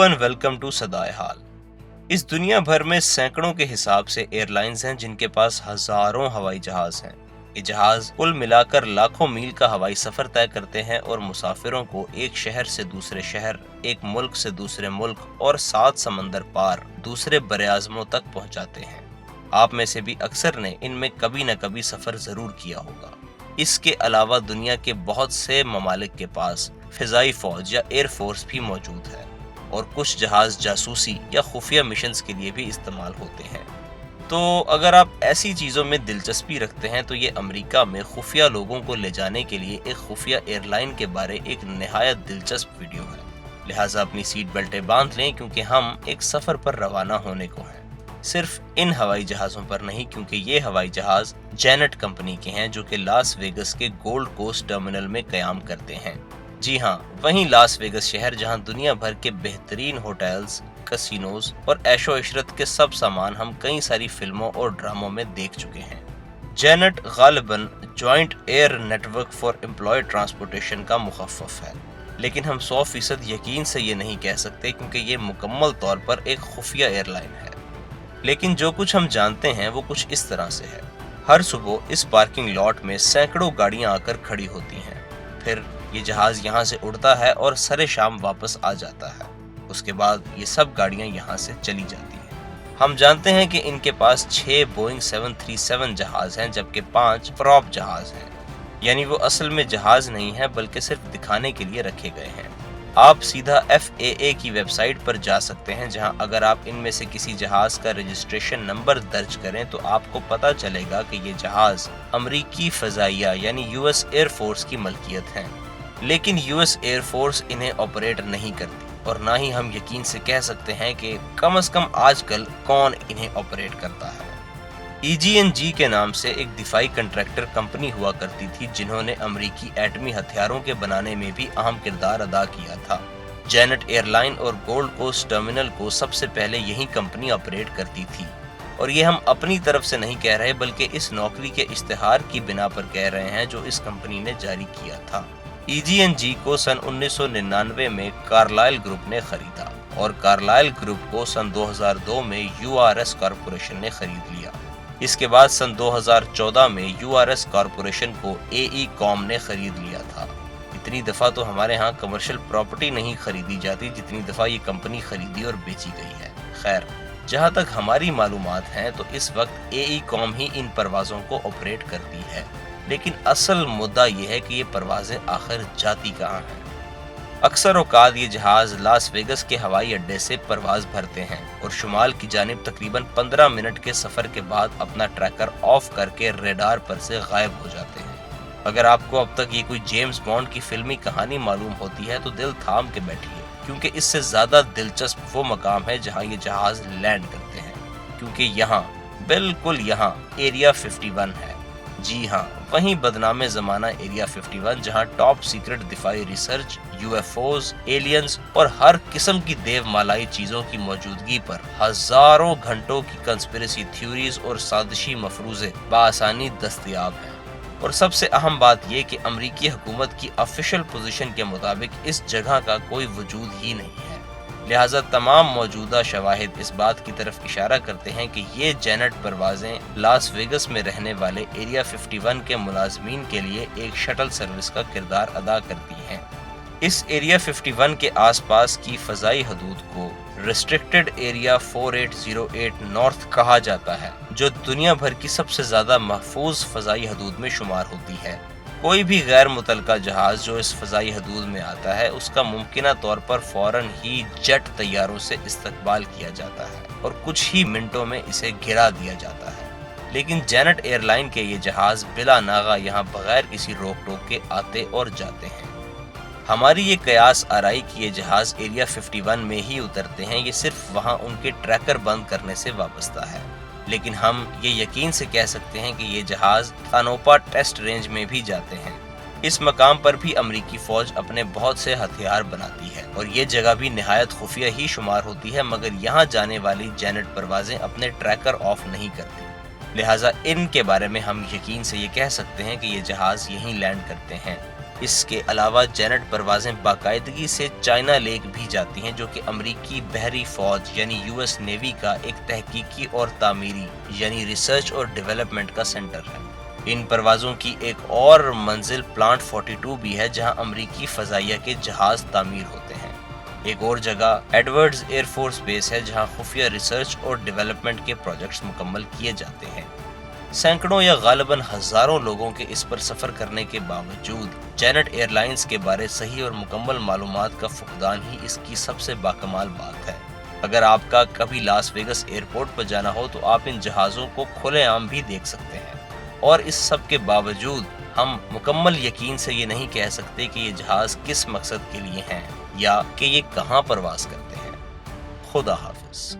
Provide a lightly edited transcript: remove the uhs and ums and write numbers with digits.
And welcome to सदाए हाल। इस दुनिया भर में सैकड़ों के हिसाब से एयरलाइंस हैं जिनके पास हजारों हवाई जहाज हैं। ये जहाज कुल मिलाकर लाखों मील का हवाई सफर तय करते हैं और मुसाफिरों को एक शहर से दूसरे शहर, एक मुल्क से दूसरे मुल्क और 7 समंदर पार दूसरे बरे-आज़मों तक पहुंचाते हैं। आप में से भी अक्सर ने इनमें कभी न कभी सफर जरूर किया होगा। इसके अलावा दुनिया के बहुत से ममालिक के पास फिजाई फौज या एयर फोर्स भी मौजूद है और कुछ जहाज जासूसी या खुफिया मिशंस के लिए भी इस्तेमाल होते हैं। तो अगर आप ऐसी चीज़ों में दिलचस्पी रखते हैं तो ये अमेरिका में खुफिया लोगों को ले जाने के लिए एक खुफिया एयरलाइन के बारे एक निहायत दिलचस्प वीडियो है। लिहाजा अपनी सीट बेल्टें बांध लें क्योंकि हम एक सफ़र पर रवाना होने को हैं। सिर्फ इन हवाई जहाज़ों पर नहीं, क्योंकि ये हवाई जहाज़ जेनेट कंपनी के हैं जो कि लास वेगस के गोल्ड कोस्ट टर्मिनल में क़याम करते हैं। जी हाँ, वहीं लास वेगस शहर जहां दुनिया भर के बेहतरीन होटल्स, कसिनोज और ऐशो इशरत के सब सामान हम कई सारी फिल्मों और ड्रामों में देख चुके हैं। जेनेट गालिबन joint air network for employ transportation का मुखफ़्फ़ है, लेकिन हम 100% यकीन से ये नहीं कह सकते क्योंकि ये मुकम्मल तौर पर एक खुफिया एयरलाइन है। लेकिन जो कुछ हम जानते हैं वो कुछ इस तरह से है। हर सुबह इस पार्किंग लॉट में सैकड़ों गाड़ियां आकर खड़ी होती हैं। फिर ये जहाज यहाँ से उड़ता है और सरे शाम वापस आ जाता है। उसके बाद ये सब गाड़ियां यहाँ से चली जाती हैं। हम जानते हैं कि इनके पास 6 बोइंग 737 जहाज हैं जबकि 5 प्रॉप जहाज हैं, यानी वो असल में जहाज नहीं है बल्कि सिर्फ दिखाने के लिए रखे गए हैं। आप सीधा FAA की वेबसाइट पर जा सकते हैं जहां अगर आप इनमें से किसी जहाज का रजिस्ट्रेशन नंबर दर्ज करें तो आपको पता चलेगा कि ये जहाज अमरीकी फजाइया यानी US एयर फोर्स की मलकियत हैं। लेकिन US एयर फोर्स इन्हें ऑपरेट नहीं करती और ना ही हम यकीन से कह सकते हैं कि कम से कम आजकल कौन इन्हें ऑपरेट करता है। EGNG के नाम से एक दिफाई कंट्रैक्टर कंपनी हुआ करती थी जिन्होंने अमरीकी एटमी हथियारों के बनाने में भी अहम किरदार अदा किया था। जेनेट एयरलाइन और गोल्ड कोस्ट टर्मिनल को सबसे पहले यही कंपनी ऑपरेट करती थी और ये हम अपनी तरफ से नहीं कह रहे बल्कि इस नौकरी के इश्तिहार की बिना पर कह रहे हैं जो इस कंपनी ने जारी किया था। EGNG को सन 1999 में कार्लाइल ग्रुप ने खरीदा और कार्लाइल ग्रुप को सन 2002 में URS कॉरपोरेशन ने खरीद लिया। इसके बाद सन 2014 में URS कॉरपोरेशन को AECOM ने खरीद लिया था। इतनी दफ़ा तो हमारे यहाँ कमर्शियल प्रॉपर्टी नहीं खरीदी जाती जितनी दफ़ा ये कंपनी खरीदी और बेची गई है। खैर, जहाँ तक हमारी मालूमात हैं तो इस वक्त AECOM ही इन परवाज़ों को ऑपरेट करती है। लेकिन असल मुद्दा ये है कि ये परवाज़ें आखिर जाती कहाँ हैं। अक्सर औकात ये जहाज लास वेगस के हवाई अड्डे से परवाज भरते हैं और शुमाल की जानिब तकरीबन 15 मिनट के सफर के बाद अपना ट्रैकर ऑफ करके रेडार पर से गायब हो जाते हैं। अगर आपको अब तक ये कोई जेम्स बॉन्ड की फिल्मी कहानी मालूम होती है तो दिल थाम के बैठिए, क्योंकि इससे ज्यादा दिलचस्प वो मकाम है जहाँ ये जहाज लैंड करते हैं, क्योंकि यहाँ, बिल्कुल यहाँ एरिया 51 है। जी हाँ, वहीं बदनामे ज़माना एरिया 51 जहां टॉप सीक्रेट दिफाई रिसर्च, UFOs, एलियंस और हर किस्म की देवमालाई चीज़ों की मौजूदगी पर हजारों घंटों की कंस्पिरेसी थ्योरीज और साजिशी मफरूज़े बआसानी दस्तयाब हैं। और सबसे अहम बात यह कि अमरीकी हुकूमत की ऑफिशियल पोजीशन के मुताबिक इस जगह का कोई वजूद ही नहीं है। लिहाजा तमाम मौजूदा शवाहिद इस बात की तरफ इशारा करते हैं कि ये जेनेट परवाजें लास वेगस में रहने वाले एरिया 51 के मुलाजमीन के लिए एक शटल सर्विस का किरदार अदा करती हैं। इस एरिया 51 के आसपास की फजाई हदूद को रिस्ट्रिक्टेड एरिया 4808 नॉर्थ कहा जाता है, जो दुनिया भर की सबसे ज्यादा महफूज फजाई हदूद में शुमार होती है। कोई भी गैर मुतलका जहाज जो इस फजाई हदूद में आता है उसका मुमकिना तौर पर फौरन ही जेट तैयारों से इस्तकबाल किया जाता है और कुछ ही मिनटों में इसे गिरा दिया जाता है। लेकिन जेनेट एयरलाइन के ये जहाज बिला नागा यहाँ बगैर किसी रोक टोक के आते और जाते हैं। हमारी ये कयास आराई कि ये जहाज एरिया 51 में ही उतरते हैं, ये सिर्फ वहाँ उनके ट्रैकर बंद करने से वाबस्ता है। लेकिन हम ये यकीन से कह सकते हैं कि ये जहाज तानोपा टेस्ट रेंज में भी जाते हैं। इस मकाम पर भी अमरीकी फौज अपने बहुत से हथियार बनाती है और ये जगह भी निहायत खुफिया ही शुमार होती है, मगर यहाँ जाने वाली जेनेट परवाजें अपने ट्रैकर ऑफ नहीं करती। लिहाजा इनके बारे में हम यकीन से ये कह सकते हैं कि ये जहाज यहीं लैंड करते हैं। اس کے علاوہ جینٹ پروازیں باقاعدگی سے چائنا لیک بھی جاتی ہیں، جو کہ امریکی بحری فوج یعنی US نیوی کا ایک تحقیقی اور تعمیری یعنی ریسرچ اور ڈیولپمنٹ کا سینٹر ہے۔ ان پروازوں کی ایک اور منزل پلانٹ 42 بھی ہے، جہاں امریکی فضائیہ کے جہاز تعمیر ہوتے ہیں۔ ایک اور جگہ ایڈورڈز ایئر فورس بیس ہے، جہاں خفیہ ریسرچ اور ڈیولپمنٹ کے پروجیکٹس مکمل کیے جاتے ہیں۔ سینکڑوں یا غالباً ہزاروں لوگوں کے اس پر سفر کرنے کے باوجود جینٹ ایئر لائنز کے بارے صحیح اور مکمل معلومات کا فقدان ہی اس کی سب سے باکمال بات ہے۔ اگر آپ کا کبھی لاس ویگس ایئرپورٹ پر جانا ہو تو آپ ان جہازوں کو کھلے عام بھی دیکھ سکتے ہیں، اور اس سب کے باوجود ہم مکمل یقین سے یہ نہیں کہہ سکتے کہ یہ جہاز کس مقصد کے لیے ہیں یا کہ یہ کہاں پرواز کرتے ہیں۔ خدا حافظ۔